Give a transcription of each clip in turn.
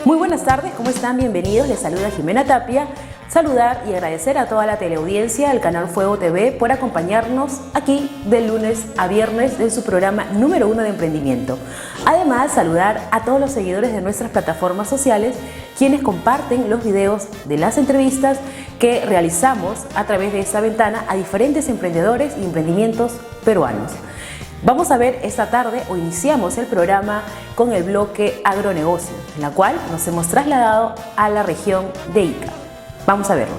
Muy buenas tardes, ¿cómo están? Bienvenidos, les saluda Jimena Tapia. Saludar y agradecer a toda la teleaudiencia del canal Fuego TV por acompañarnos aquí de lunes a viernes en su programa número 1 de emprendimiento. Además, saludar a todos los seguidores de nuestras plataformas sociales, quienes comparten los videos de las entrevistas que realizamos a través de esta ventana a diferentes emprendedores y emprendimientos peruanos. Vamos a ver esta tarde, o iniciamos el programa con el bloque Agronegocio, en la cual nos hemos trasladado a la región de Ica. Vamos a verlo.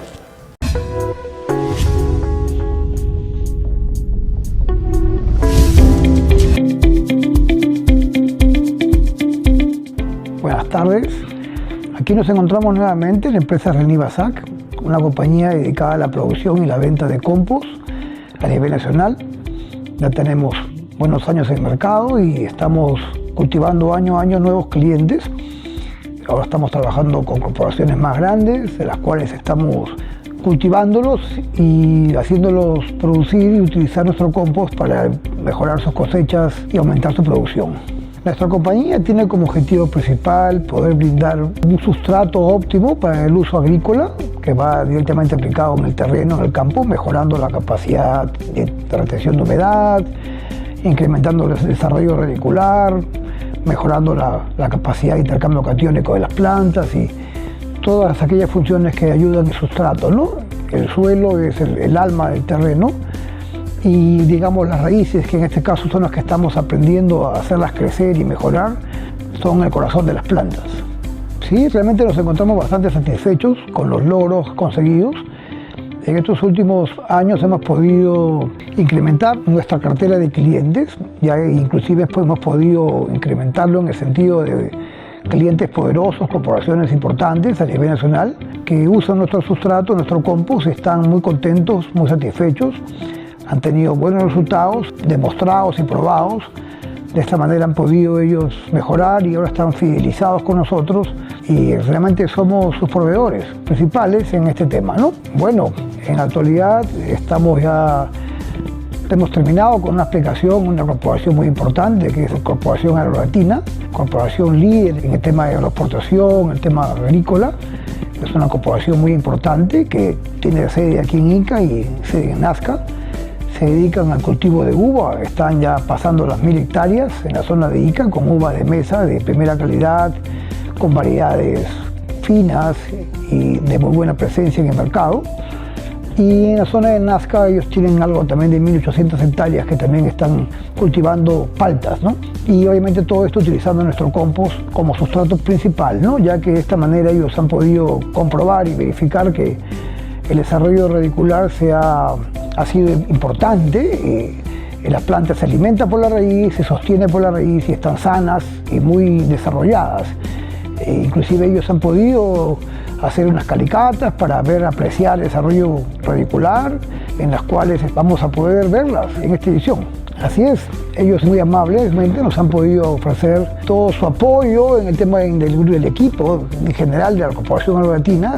Buenas tardes. Aquí nos encontramos nuevamente en la empresa Renivasac, una compañía dedicada a la producción y la venta de compost a nivel nacional. Ya tenemos buenos años en el mercado y estamos cultivando año a año nuevos clientes. Ahora estamos trabajando con corporaciones más grandes, de las cuales estamos cultivándolos y haciéndolos producir y utilizar nuestro compost para mejorar sus cosechas y aumentar su producción. Nuestra compañía tiene como objetivo principal poder brindar un sustrato óptimo para el uso agrícola, que va directamente aplicado en el terreno, en el campo, mejorando la capacidad de retención de humedad, incrementando el desarrollo radicular, mejorando la capacidad de intercambio catiónico de las plantas y todas aquellas funciones que ayudan al sustrato, ¿no? El suelo es el alma del terreno y, digamos, las raíces, que en este caso son las que estamos aprendiendo a hacerlas crecer y mejorar, son el corazón de las plantas. Sí, realmente nos encontramos bastante satisfechos con los logros conseguidos. En estos últimos años hemos podido incrementar nuestra cartera de clientes, ya inclusive hemos podido incrementarlo en el sentido de clientes poderosos, corporaciones importantes a nivel nacional, que usan nuestro sustrato, nuestro compost, están muy contentos, muy satisfechos, han tenido buenos resultados, demostrados y probados. De esta manera han podido ellos mejorar y ahora están fidelizados con nosotros y realmente somos sus proveedores principales en este tema, ¿no? Bueno, en la actualidad hemos terminado con una aplicación, una corporación muy importante, que es la Corporación Agrolatina, corporación líder en el tema de agroexportación, el tema agrícola. Es una corporación muy importante que tiene sede aquí en Ica y sede en Nazca. Se dedican al cultivo de uva, están ya pasando las 1000 hectáreas en la zona de Ica con uva de mesa de primera calidad, con variedades finas y de muy buena presencia en el mercado. Y en la zona de Nazca ellos tienen algo también de 1800 hectáreas que también están cultivando paltas, ¿no? Y obviamente todo esto utilizando nuestro compost como sustrato principal, ¿no? Ya que de esta manera ellos han podido comprobar y verificar que el desarrollo radicular ha sido importante. La planta se alimenta por la raíz, se sostiene por la raíz y están sanas y muy desarrolladas. Inclusive ellos han podido hacer unas calicatas para apreciar el desarrollo radicular, en las cuales vamos a poder verlas en esta edición. Así es, ellos muy amablemente nos han podido ofrecer todo su apoyo en el tema del equipo en general de la Corporación Agrolatina,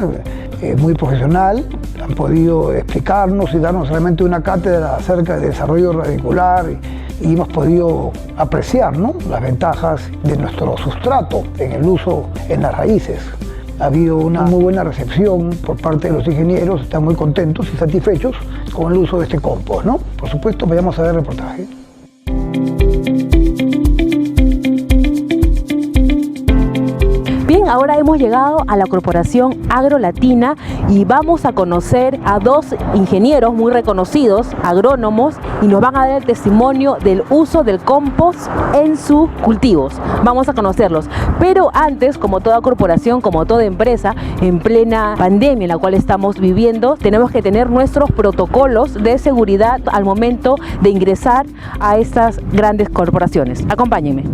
muy profesional. Han podido explicarnos y darnos realmente una cátedra acerca del desarrollo radicular y hemos podido apreciar, ¿no?, las ventajas de nuestro sustrato en el uso en las raíces. Ha habido una muy buena recepción por parte de los ingenieros, están muy contentos y satisfechos con el uso de este compost, ¿no? Por supuesto, vayamos a ver el reportaje. Bien, ahora hemos llegado a la Corporación Agrolatina y vamos a conocer a dos ingenieros muy reconocidos, agrónomos, y nos van a dar el testimonio del uso del compost en sus cultivos. Vamos a conocerlos. Pero antes, como toda corporación, como toda empresa, en plena pandemia en la cual estamos viviendo, tenemos que tener nuestros protocolos de seguridad al momento de ingresar a estas grandes corporaciones. Acompáñenme.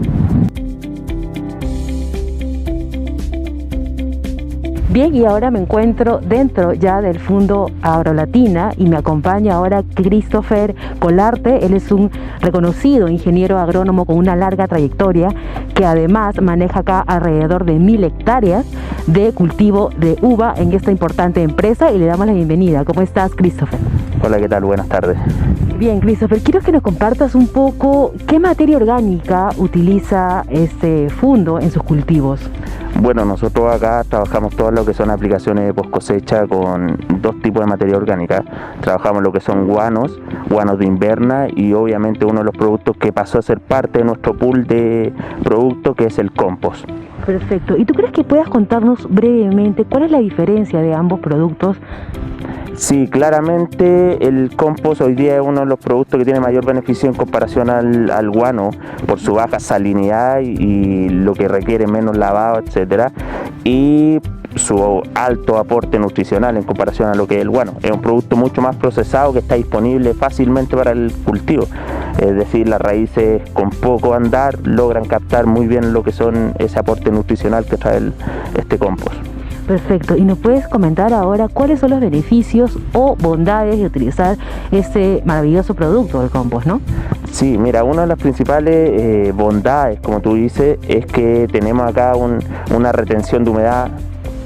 Bien, y ahora me encuentro dentro ya del Fundo Agrolatina y me acompaña ahora Christopher Colarte. Él es un reconocido ingeniero agrónomo con una larga trayectoria que además maneja acá alrededor de 1000 hectáreas de cultivo de uva en esta importante empresa y le damos la bienvenida. ¿Cómo estás, Christopher? Hola, ¿qué tal? Buenas tardes. Bien, Christopher, quiero que nos compartas un poco qué materia orgánica utiliza este fundo en sus cultivos. Bueno, nosotros acá trabajamos todo lo que son aplicaciones de post cosecha con dos tipos de materia orgánica. Trabajamos lo que son guanos de inverna y obviamente uno de los productos que pasó a ser parte de nuestro pool de productos, que es el compost. Perfecto. ¿Y tú crees que puedas contarnos brevemente cuál es la diferencia de ambos productos? Sí, claramente el compost hoy día es uno de los productos que tiene mayor beneficio en comparación al guano por su baja salinidad y lo que requiere menos lavado, etcétera, y su alto aporte nutricional en comparación a lo que es el guano. Es un producto mucho más procesado que está disponible fácilmente para el cultivo. Es decir, las raíces con poco andar logran captar muy bien lo que son ese aporte nutricional que trae este compost. Perfecto. ¿Y nos puedes comentar ahora cuáles son los beneficios o bondades de utilizar este maravilloso producto del compost, ¿no? Sí, mira, una de las principales bondades, como tú dices, es que tenemos acá una retención de humedad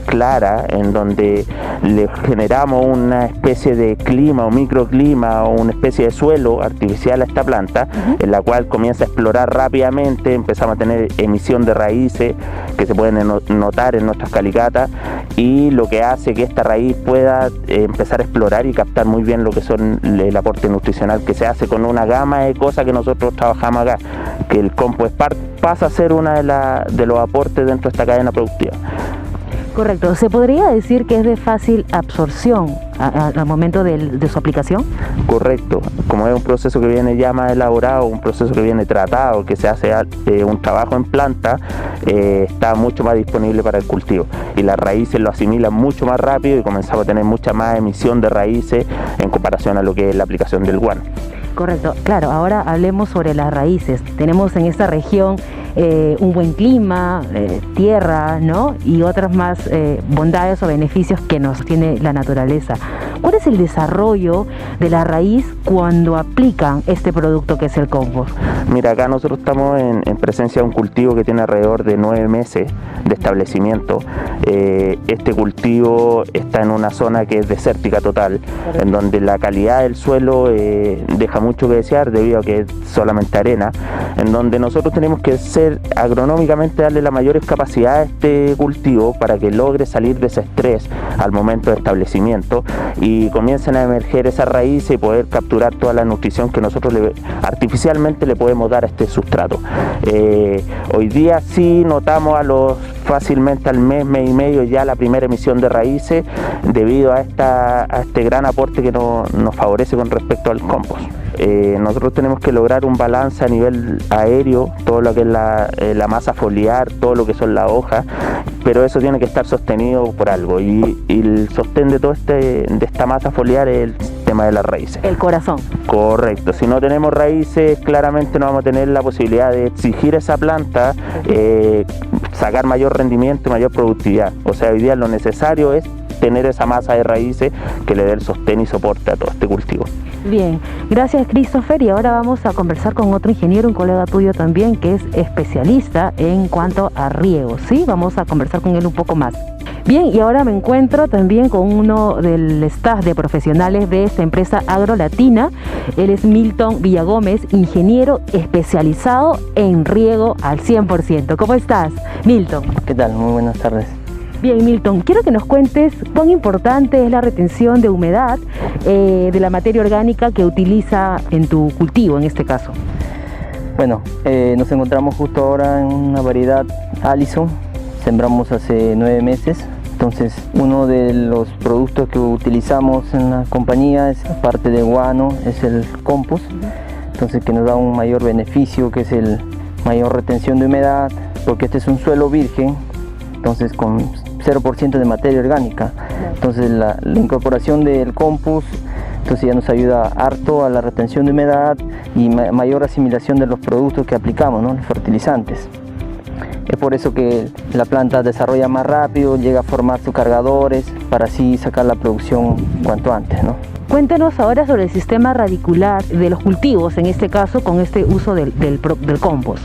clara, en donde le generamos una especie de clima o microclima o una especie de suelo artificial a esta planta, en la cual comienza a explorar rápidamente. Empezamos a tener emisión de raíces que se pueden notar en nuestras calicatas, y lo que hace que esta raíz pueda empezar a explorar y captar muy bien lo que son el aporte nutricional que se hace con una gama de cosas que nosotros trabajamos acá, que el compost pasa a ser uno de los aportes dentro de esta cadena productiva. Correcto. ¿Se podría decir que es de fácil absorción al momento de su aplicación? Correcto. Como es un proceso que viene ya más elaborado, un proceso que viene tratado, que se hace un trabajo en planta, está mucho más disponible para el cultivo. Y las raíces lo asimilan mucho más rápido y comenzamos a tener mucha más emisión de raíces en comparación a lo que es la aplicación del guano. Correcto. Claro, ahora hablemos sobre las raíces. Tenemos en esta región un buen clima, tierra, ¿no? Y otras más bondades o beneficios que nos tiene la naturaleza. ¿Cuál es el desarrollo de la raíz cuando aplican este producto que es el compost? Mira, acá nosotros estamos en presencia de un cultivo que tiene alrededor de 9 meses de establecimiento. Este cultivo está en una zona que es desértica total, en donde la calidad del suelo deja mucho que desear debido a que es solamente arena, en donde nosotros tenemos que agronómicamente darle las mayores capacidades a este cultivo para que logre salir de ese estrés al momento de establecimiento y comiencen a emerger esas raíces y poder capturar toda la nutrición que nosotros artificialmente le podemos dar a este sustrato. Hoy día sí notamos fácilmente al mes y medio ya la primera emisión de raíces debido a este gran aporte que nos favorece con respecto al compost. Nosotros tenemos que lograr un balance a nivel aéreo, todo lo que es la masa foliar, todo lo que son las hojas, pero eso tiene que estar sostenido por algo, y el sostén de esta masa foliar es el tema de las raíces. El corazón. Correcto. Si no tenemos raíces, claramente no vamos a tener la posibilidad de exigir a esa planta sacar mayor rendimiento y mayor productividad. O sea, hoy día lo necesario es tener esa masa de raíces que le dé el sostén y soporte a todo este cultivo. Bien, gracias Christopher, y ahora vamos a conversar con otro ingeniero, un colega tuyo también, que es especialista en cuanto a riego, ¿sí? Vamos a conversar con él un poco más. Bien, y ahora me encuentro también con uno del staff de profesionales de esta empresa Agrolatina. Él es Milton Villagómez, ingeniero especializado en riego al 100%. ¿Cómo estás, Milton? ¿Qué tal? Muy buenas tardes. Bien, Milton, quiero que nos cuentes cuán importante es la retención de humedad de la materia orgánica que utiliza en tu cultivo, en este caso. Bueno, nos encontramos justo ahora en una variedad Allison. Sembramos hace 9 meses. Entonces, uno de los productos que utilizamos en la compañía, es aparte de guano, es el compost. Entonces, que nos da un mayor beneficio, que es el mayor retención de humedad, porque este es un suelo virgen, entonces con 0% de materia orgánica. Entonces la incorporación del compost entonces ya nos ayuda harto a la retención de humedad y mayor asimilación de los productos que aplicamos, ¿no? Los fertilizantes. Es por eso que la planta desarrolla más rápido, llega a formar sus cargadores para así sacar la producción cuanto antes, ¿no? Cuéntanos ahora sobre el sistema radicular de los cultivos, en este caso con este uso del compost.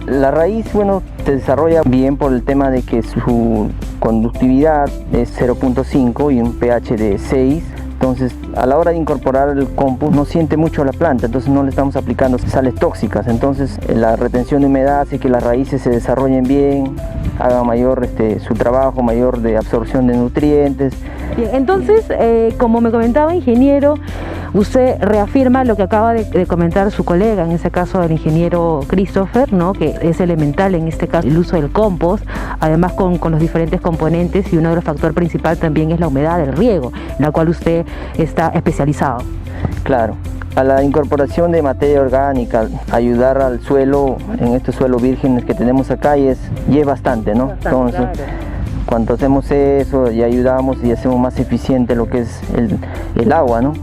La raíz, bueno, se desarrolla bien por el tema de que su conductividad es 0.5 y un pH de 6. Entonces, a la hora de incorporar el compost, no siente mucho la planta, entonces no le estamos aplicando sales tóxicas. Entonces, la retención de humedad hace que las raíces se desarrollen bien, hagan mayor su trabajo, mayor de absorción de nutrientes. Bien, entonces, como me comentaba, ingeniero, usted reafirma lo que acaba de comentar su colega, en este caso el ingeniero Christopher, ¿no? Que es elemental en este caso el uso del compost, además con los diferentes componentes, y uno de los factores principales también es la humedad del riego, en la cual usted está especializado. Claro, a la incorporación de materia orgánica, ayudar al suelo, en estos suelos vírgenes que tenemos acá, y es bastante, ¿no? Entonces, claro, cuando hacemos eso y ayudamos y hacemos más eficiente lo que es el agua, ¿no?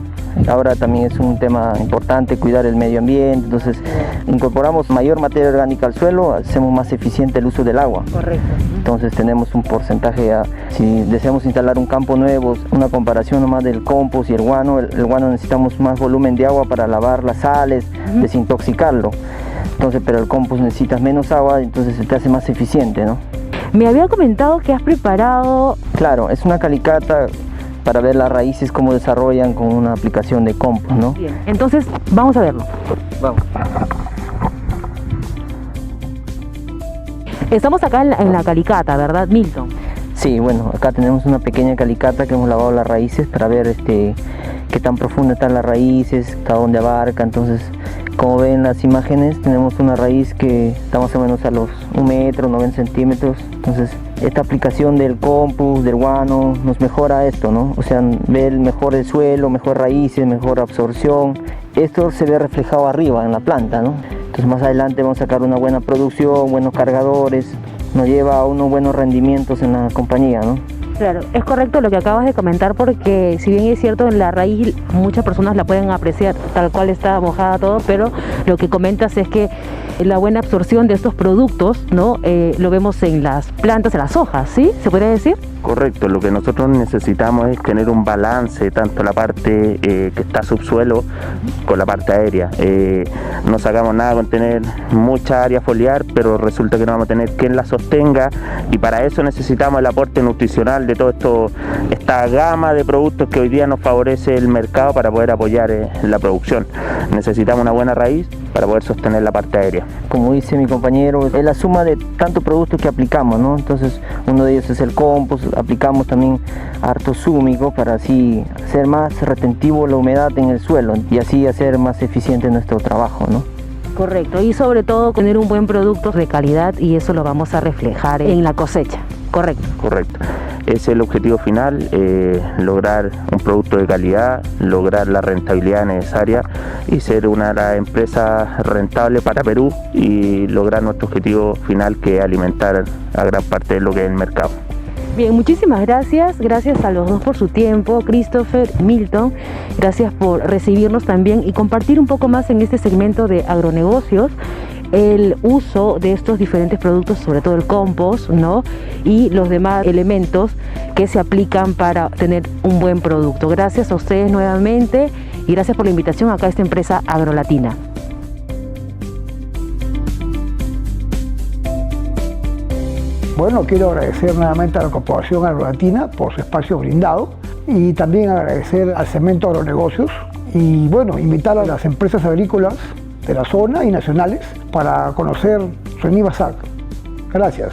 Ahora también es un tema importante cuidar el medio ambiente, entonces incorporamos mayor materia orgánica al suelo, hacemos más eficiente el uso del agua. Correcto. Entonces tenemos un porcentaje, si deseamos instalar un campo nuevo, una comparación nomás del compost y el guano necesitamos más volumen de agua para lavar las sales, desintoxicarlo. Entonces, pero el compost necesitas menos agua, entonces se te hace más eficiente, ¿no? Me había comentado que has preparado... Claro, es una calicata para ver las raíces cómo desarrollan con una aplicación de compost, ¿no? Bien, entonces vamos a verlo. Vamos. Estamos acá en la calicata, ¿verdad, Milton? Sí, bueno, acá tenemos una pequeña calicata que hemos lavado las raíces para ver qué tan profundas están las raíces, hasta dónde abarca. Entonces, como ven las imágenes, tenemos una raíz que está más o menos a los 1 metro, 90 centímetros. Entonces, esta aplicación del compost, del guano, nos mejora esto, ¿no? O sea, ver mejor el suelo, mejor raíces, mejor absorción. Esto se ve reflejado arriba en la planta, ¿no? Entonces, más adelante vamos a sacar una buena producción, buenos cargadores, nos lleva a unos buenos rendimientos en la compañía, ¿no? Claro, es correcto lo que acabas de comentar, porque si bien es cierto, en la raíz muchas personas la pueden apreciar tal cual está mojada todo, pero lo que comentas es que la buena absorción de estos productos, ¿no? Lo vemos en las plantas, en las hojas, ¿sí? ¿Se puede decir? Correcto, lo que nosotros necesitamos es tener un balance, tanto la parte que está subsuelo con la parte aérea. No sacamos nada con tener mucha área foliar, pero resulta que no vamos a tener quien la sostenga, y para eso necesitamos el aporte nutricional de todo esta gama de productos que hoy día nos favorece el mercado para poder apoyar la producción. Necesitamos una buena raíz para poder sostener la parte aérea. Como dice mi compañero, es la suma de tantos productos que aplicamos, ¿no? Entonces, uno de ellos es el compost, aplicamos también harto húmico para así hacer más retentivo la humedad en el suelo y así hacer más eficiente nuestro trabajo, ¿no? Correcto, y sobre todo tener un buen producto de calidad, y eso lo vamos a reflejar en la cosecha. Correcto. Correcto. Ese es el objetivo final, lograr un producto de calidad, lograr la rentabilidad necesaria y ser una de las empresas rentables para Perú, y lograr nuestro objetivo final, que es alimentar a gran parte de lo que es el mercado. Bien, muchísimas gracias a los dos por su tiempo, Christopher, Milton, gracias por recibirnos también y compartir un poco más en este segmento de agronegocios el uso de estos diferentes productos, sobre todo el compost, ¿no? Y los demás elementos que se aplican para tener un buen producto. Gracias a ustedes nuevamente y gracias por la invitación acá a esta empresa Agrolatina. Bueno, quiero agradecer nuevamente a la Corporación Agrolatina por su espacio brindado, y también agradecer al Segmento Agronegocios, y bueno, invitar a las empresas agrícolas de la zona y nacionales para conocer Reniva SAC. Gracias.